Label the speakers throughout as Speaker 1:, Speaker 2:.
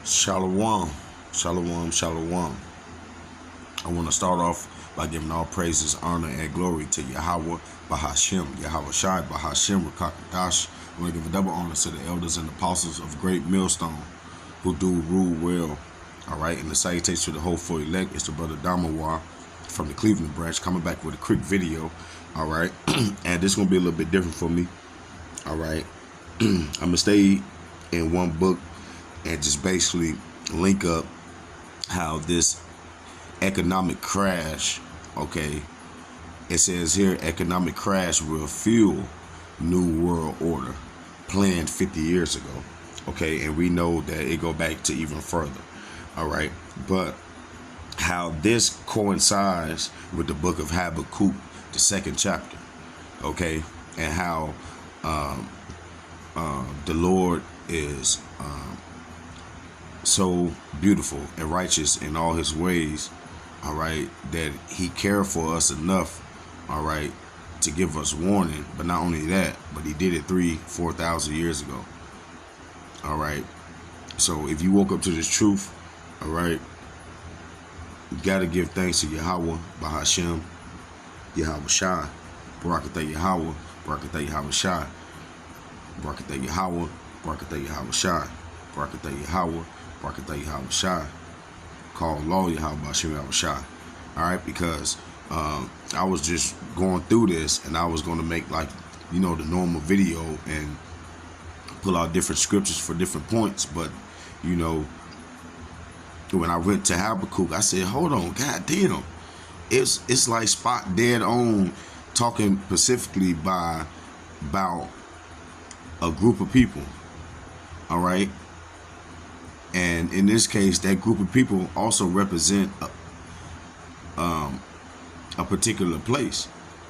Speaker 1: Shalom, shalom, shalom. I want to start off by giving all praises, honor, and glory to Yahweh, Bahashem, Yahweh Shai, Bahashem, Rakakadash. I want to give a double honor to the elders and apostles of Great Millstone who do rule well. All right, and the salutation to the whole for elect is the brother Damawar from the Cleveland branch coming back with a quick video. All right, and this is going to be a little bit different for me. All right, I'm going to stay in one book and just basically link up how this economic crash, okay, it says here economic crash will fuel new world order planned 50 years ago, okay, and we know that it go back to even further. All right, but how this coincides with the book of Habakkuk, the second chapter, okay, and how the Lord is so beautiful and righteous in all his ways, all right, that he cared for us enough, all right, to give us warning. But not only that, but he did it 3,000-4,000 years ago. All right, so if you woke up to this truth, all right, you got to give thanks to Yahweh, Bahashem, Yahweh Shai, Barakatah Yahweh, Barakatah Yahweh Shai, Barakatah Yahweh, Barakatah Yahweh Shai, Barakatah Yahweh, Barakatah Yahweh Shai, call law Yahweh Bahashem Yahweh Shai. All right, because I was just going through this and I was going to make, like, you know, the normal video and pull out different scriptures for different points. But, you know, when I went to Habakkuk, I said, hold on, God damn. It's like spot dead on talking specifically about a group of people. All right. And in this case, that group of people also represent a particular place.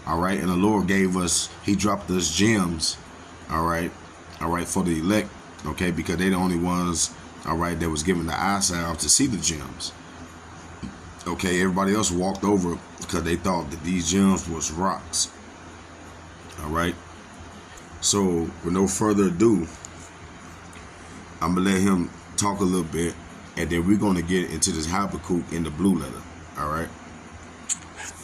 Speaker 1: All right. And the Lord gave us, he dropped us gems. All right, for the elect. Okay. Because they're the only ones, all right, that was given the eyesight to see the gems. Okay. Everybody else walked over because they thought that these gems was rocks. All right. So with no further ado, I'm going to let him talk a little bit, and then we're going to get into this Habakkuk in the blue letter. All right.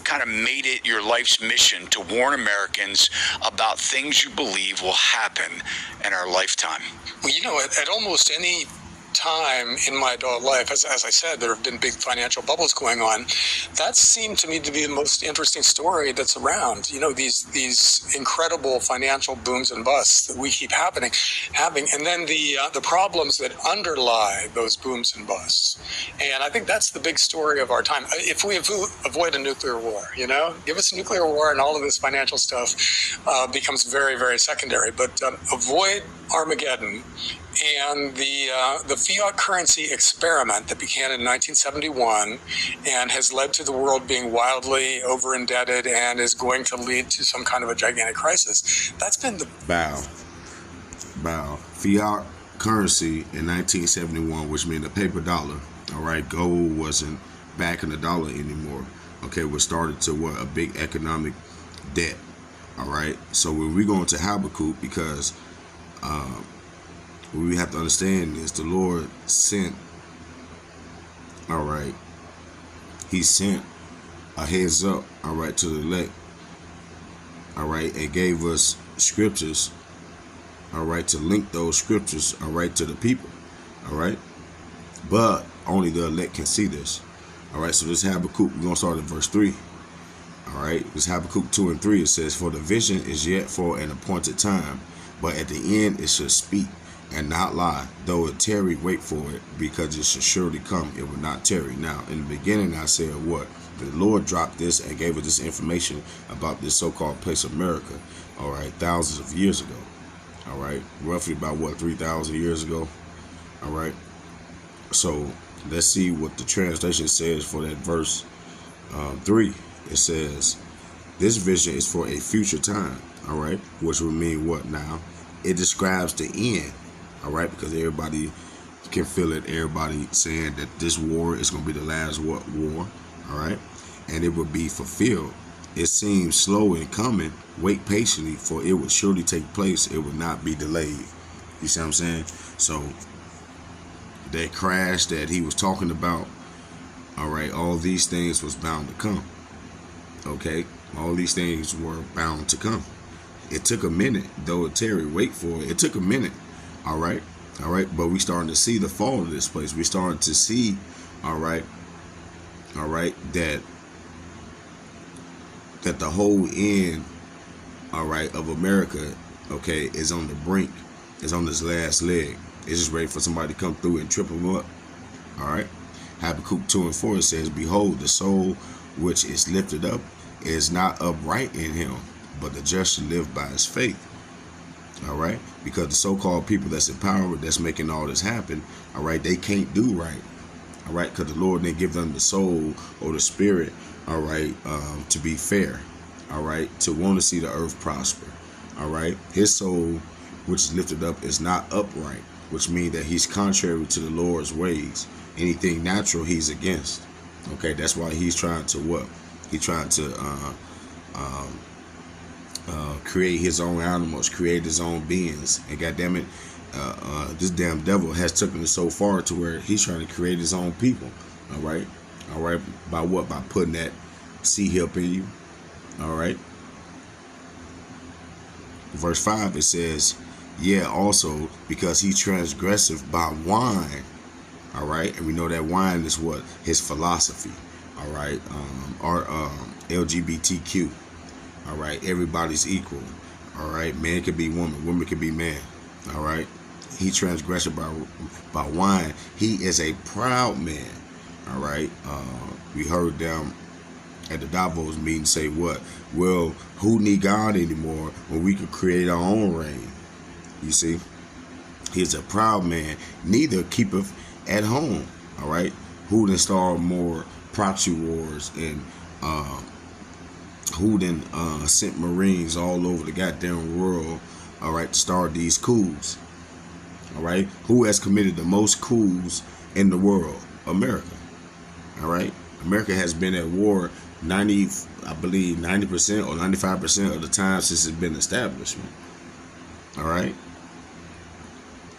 Speaker 2: Kind of made it your life's mission to warn Americans about things you believe will happen in our lifetime.
Speaker 3: Well, you know, at almost any time in my adult life, as I said, there have been big financial bubbles going on. That seemed to me to be the most interesting story that's around. You know, these incredible financial booms and busts that we keep having, and then the problems that underlie those booms and busts. And I think that's the big story of our time. If we avoid a nuclear war, you know, give us a nuclear war and all of this financial stuff becomes very, very secondary. But avoid Armageddon and the fiat currency experiment that began in 1971 and has led to the world being wildly over indebted and is going to lead to some kind of a gigantic crisis. That's been the
Speaker 1: bow. Fiat currency in 1971, which meant a paper dollar. All right, gold wasn't backing the dollar anymore. Okay, we started to a big economic debt. All right, so when we go into Habakkuk, because what we have to understand is the Lord sent, all right, he sent a heads up, all right, to the elect, all right, and gave us scriptures, all right, to link those scriptures, all right, to the people, all right, but only the elect can see this, all right. So this Habakkuk, we're going to start at verse 3, all right. This Habakkuk 2 and 3, it says, for the vision is yet for an appointed time, but at the end it shall speak and not lie. Though it tarry, wait for it, because it shall surely come, it will not tarry. Now, in the beginning, I said what? The Lord dropped this and gave us this information about this so-called place America, all right, thousands of years ago, all right, roughly about, what, 3,000 years ago, all right. So let's see what the translation says for that verse 3. It says, this vision is for a future time, all right, which would mean what now? It describes the end. All right, because everybody can feel it. Everybody saying that this war is going to be the last war. All right, and it will be fulfilled. It seems slow in coming. Wait patiently, for it will surely take place. It will not be delayed. You see what I'm saying? So that crash that he was talking about, all right, all these things was bound to come. Okay, all these things were bound to come. It took a minute, though, Terry, wait for it. It took a minute, all right, but we starting to see the fall of this place. We starting to see, all right, that the whole end, all right, of America, okay, is on the brink, is on this last leg. It's just ready for somebody to come through and trip them up, all right. Habakkuk 2:4 says, "Behold, the soul which is lifted up is not upright in him, but the just shall live by his faith." All right, because the so-called people that's in power, that's making all this happen, all right, they can't do right, all right, because the Lord didn't give them the soul or the spirit, all right, to be fair, all right, to want to see the earth prosper, all right. His soul, which is lifted up, is not upright, which means that he's contrary to the Lord's ways. Anything natural, he's against. Okay, that's why he's trying to what? He's trying to create his own animals, create his own beings, and goddamn it, this damn devil has taken it so far to where he's trying to create his own people. All right, by what? By putting that seed help in you. All right. Verse 5, it says, "Yeah, also because he transgressive by wine." All right, and we know that wine is what? His philosophy. All right, or LGBTQ. All right, everybody's equal. All right, man can be woman, woman can be man. All right, he transgressed by wine. He is a proud man. All right, we heard them at the Davos meeting say what? Well, who need God anymore when we could create our own reign? You see, he's a proud man, neither keepeth at home. All right, who done start more proxy wars, and who done sent Marines all over the goddamn world, all right, to start these coups. All right, who has committed the most coups in the world? America. All right, America has been at war 90% or 95% of the time since it's been establishment. All right,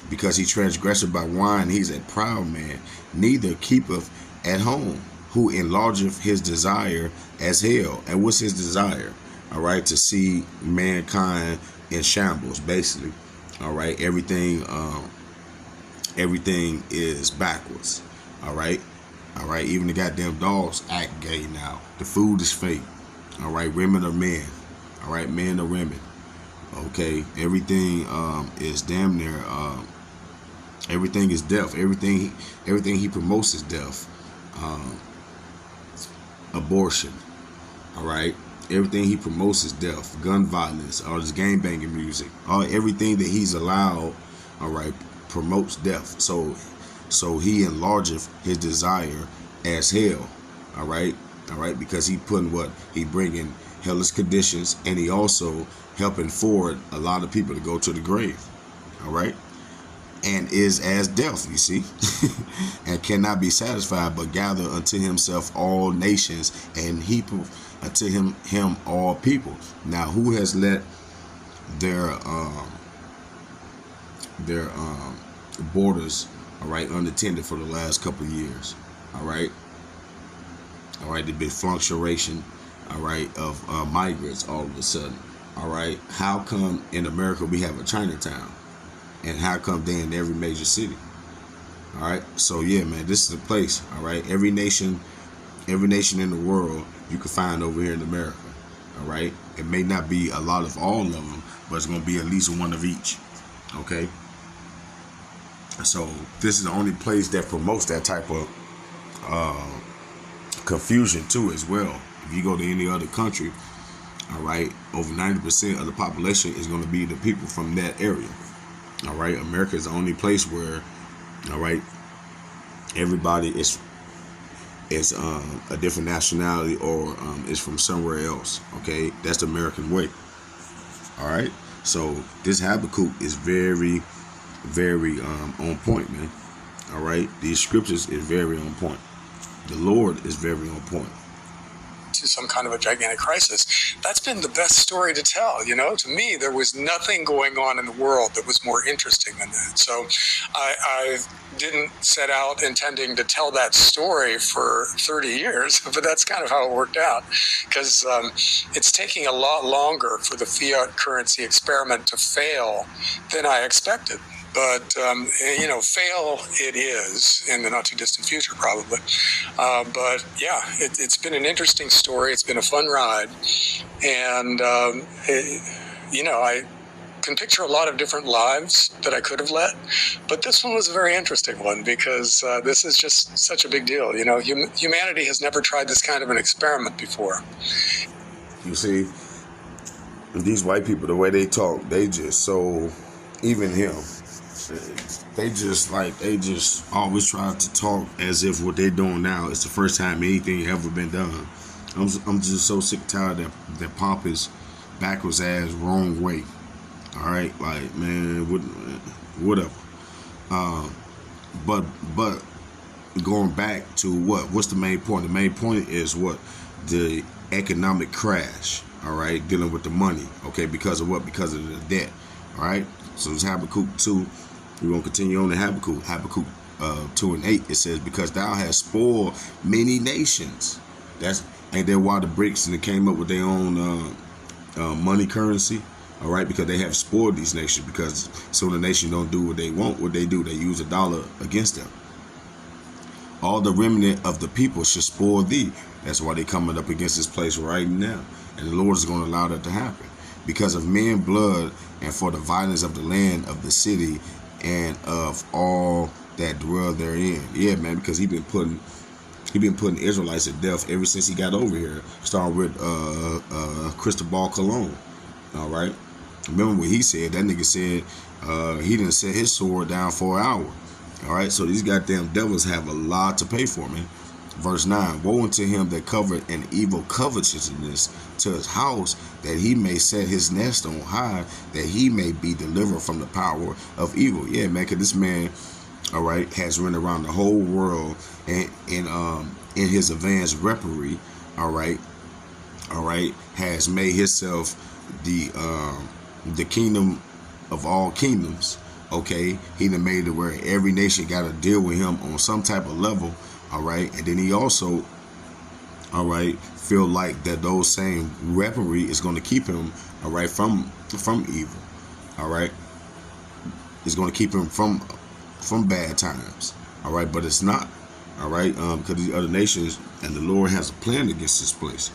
Speaker 1: because he transgressed by wine, he's a proud man, neither keepeth at home, who enlargeth his desire as hell. And what's his desire? All right, to see mankind in shambles, basically. All right, everything is backwards. All right, even the goddamn dogs act gay now. The food is fake. All right, women are men. All right, men are women. Okay, everything is damn near everything is death. Everything he promotes is death. Abortion. All right, everything he promotes is death. Gun violence, all this gang banging music, everything that he's allowed, all right, promotes death. So he enlargeth his desire as hell. All right, because he putting what? He bringing hellish conditions, and he also helping forward a lot of people to go to the grave. All right, and is as death, you see, and cannot be satisfied, but gather unto himself all nations, and heap unto him all people. Now, who has let their borders, all right, unattended for the last couple of years? All right, there's been fluctuation, all right, of migrants all of a sudden. All right, how come in America we have a Chinatown, and how come they in every major city? All right, so yeah, man, this is a place. All right, every nation in the world you can find over here in America. All right, it may not be a lot of all of them, but it's gonna be at least one of each. Okay, so this is the only place that promotes that type of confusion too, as well. If you go to any other country, all right, over 90% of the population is going to be the people from that area. All right, America is the only place where, all right, everybody is a different nationality, or is from somewhere else. Okay, that's the American way. All right, so this Habakkuk is very, very on point, man. All right, these scriptures is very on point. The Lord is very on point.
Speaker 3: to some kind of a gigantic crisis. That's been the best story to tell. To me, there was nothing going on in the world that was more interesting than that. So I didn't set out intending to tell that story for 30 years, but that's kind of how it worked out, because it's taking a lot longer for the fiat currency experiment to fail than I expected. But, fail it is in the not too distant future, probably. But yeah, it's been an interesting story. It's been a fun ride. And, I can picture a lot of different lives that I could have led. But this one was a very interesting one, because this is just such a big deal. Humanity has never tried this kind of an experiment before.
Speaker 1: You see, these white people, the way they talk, they just so, even him, they just always try to talk as if what they're doing now is the first time anything ever been done. I'm just so sick and tired that pompous, backwards ass, wrong way. All right, like, man, whatever. But going back to what's the main point? The main point is what? The economic crash. All right, dealing with the money. Okay, because of what? Because of the debt. All right. So it's Habakkuk 2. We're going to continue on to Habakkuk. Habakkuk 2 and 8. It says, because thou hast spoiled many nations. Ain't that why the BRICS and they came up with their own money currency? All right, because they have spoiled these nations. Because so the nation don't do what they want. What they do, they use a dollar against them. All the remnant of the people should spoil thee. That's why they coming up against this place right now. And the Lord is going to allow that to happen. Because of men blood and for the violence of the land of the city and of all that dwell therein. Yeah, man, because he been putting Israelites to death ever since he got over here. Starting with Cristobal Colon. All right. Remember what he said? That nigga said he didn't set his sword down for an hour. All right. So these goddamn devils have a lot to pay for, man. Verse 9, woe unto him that covered an evil covetousness to his house, that he may set his nest on high, that he may be delivered from the power of evil. Yeah, man, because this man, all right, has run around the whole world and in his advanced reparee, all right, has made himself the kingdom of all kingdoms. Okay, he done made it where every nation got to deal with him on some type of level. All right, and then he also, all right, feel like that those same reparee is going to keep him, all right, from evil. All right, it's going to keep him from bad times. All right, but it's not. All right, because these other nations and the Lord has a plan against this place.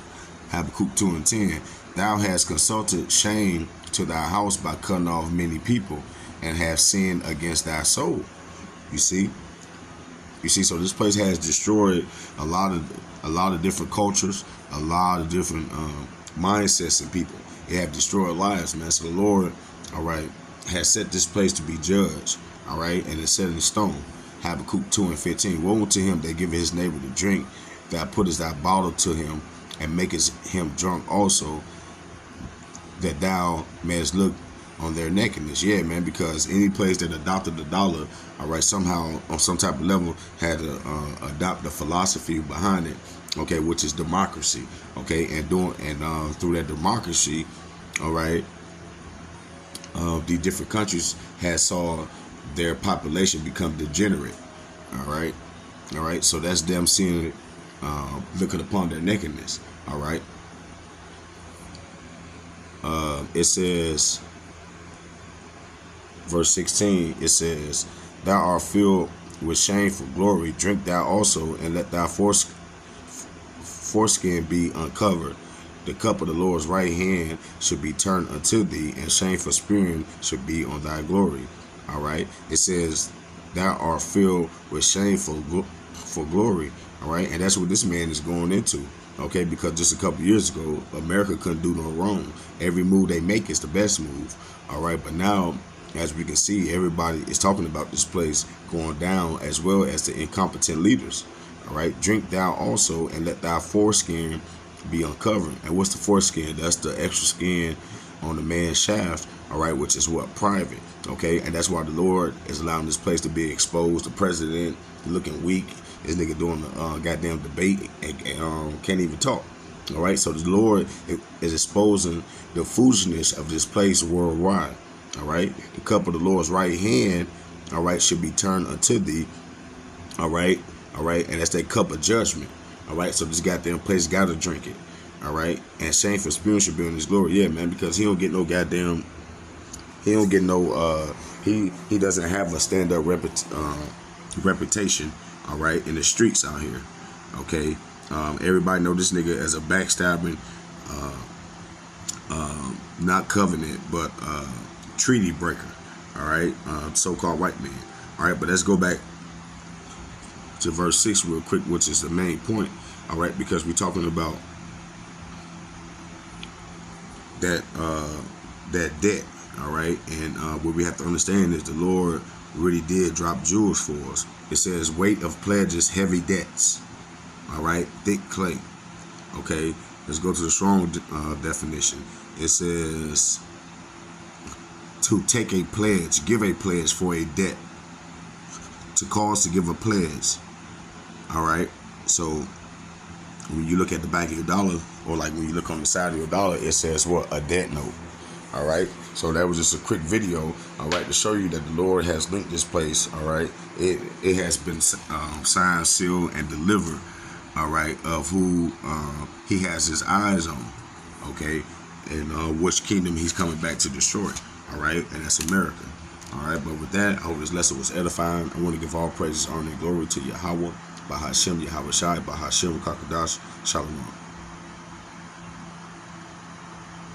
Speaker 1: Habakkuk 2 and 10. Thou hast consulted shame to thy house by cutting off many people, and have sinned against thy soul. You see, so this place has destroyed a lot of different cultures, a lot of different mindsets in people. It have destroyed lives, man. So the Lord, all right, has set this place to be judged, all right, and it's set in stone. Habakkuk 2 and 15. Woe unto him that giveth his neighbor to drink, that puttest thy bottle to him, and makest him drunk also, that thou mayest look on their nakedness. Yeah, man, because any place that adopted the dollar, all right, somehow on some type of level had to adopt the philosophy behind it, okay, which is democracy, okay, and through that democracy, all right, the different countries had saw their population become degenerate, all right, so that's them seeing, looking upon their nakedness, all right. It says, verse 16, it says, thou art filled with shameful glory, drink thou also, and let thy foreskin be uncovered. The cup of the Lord's right hand should be turned unto thee, and shameful spewing should be on thy glory. All right. It says, thou art filled with shameful for glory. All right. And that's what this man is going into. Okay, because just a couple years ago, America couldn't do no wrong. Every move they make is the best move. All right, but now, as we can see, everybody is talking about this place going down, as well as the incompetent leaders. All right, drink thou also, and let thy foreskin be uncovered. And what's the foreskin? That's the extra skin on the man's shaft. All right, which is what? Private. Okay, and that's why the Lord is allowing this place to be exposed. The president looking weak. This nigga doing the goddamn debate and can't even talk. All right, so the Lord is exposing the foolishness of this place worldwide. All right, the cup of the Lord's right hand, all right, should be turned unto thee. All right, and that's that cup of judgment. All right, so this goddamn place got to drink it. All right, and shame for spewing should be in his glory. Yeah, man, because he don't get no goddamn, he don't get no, he doesn't have a stand-up reputation. All right, in the streets out here. Okay. Everybody know this nigga as a backstabbing, not covenant, but treaty breaker. All right, so-called white man. All right, but let's go back to verse 6 real quick, which is the main point. All right, because we're talking about that debt. All right, and what we have to understand is the Lord really did drop jewels for us. It says weight of pledges, heavy debts. All right, thick clay. Okay, let's go to the strong definition. It says to take a pledge, give a pledge for a debt, to cause to give a pledge. All right, so when you look at the back of your dollar, or like when you look on the side of your dollar, it says what? A debt note. All right, so that was just a quick video, all right, to show you that the Lord has linked this place. All right, it has been signed, sealed, and delivered. All right, of who he has his eyes on, okay, and which kingdom he's coming back to destroy. All right, and that's America. All right, but with that, I hope this lesson was edifying. I want to give all praises, honor, and glory to Yahweh, Bahashem, Yahweh Shai, Bahashem, Kakadash, Shalom.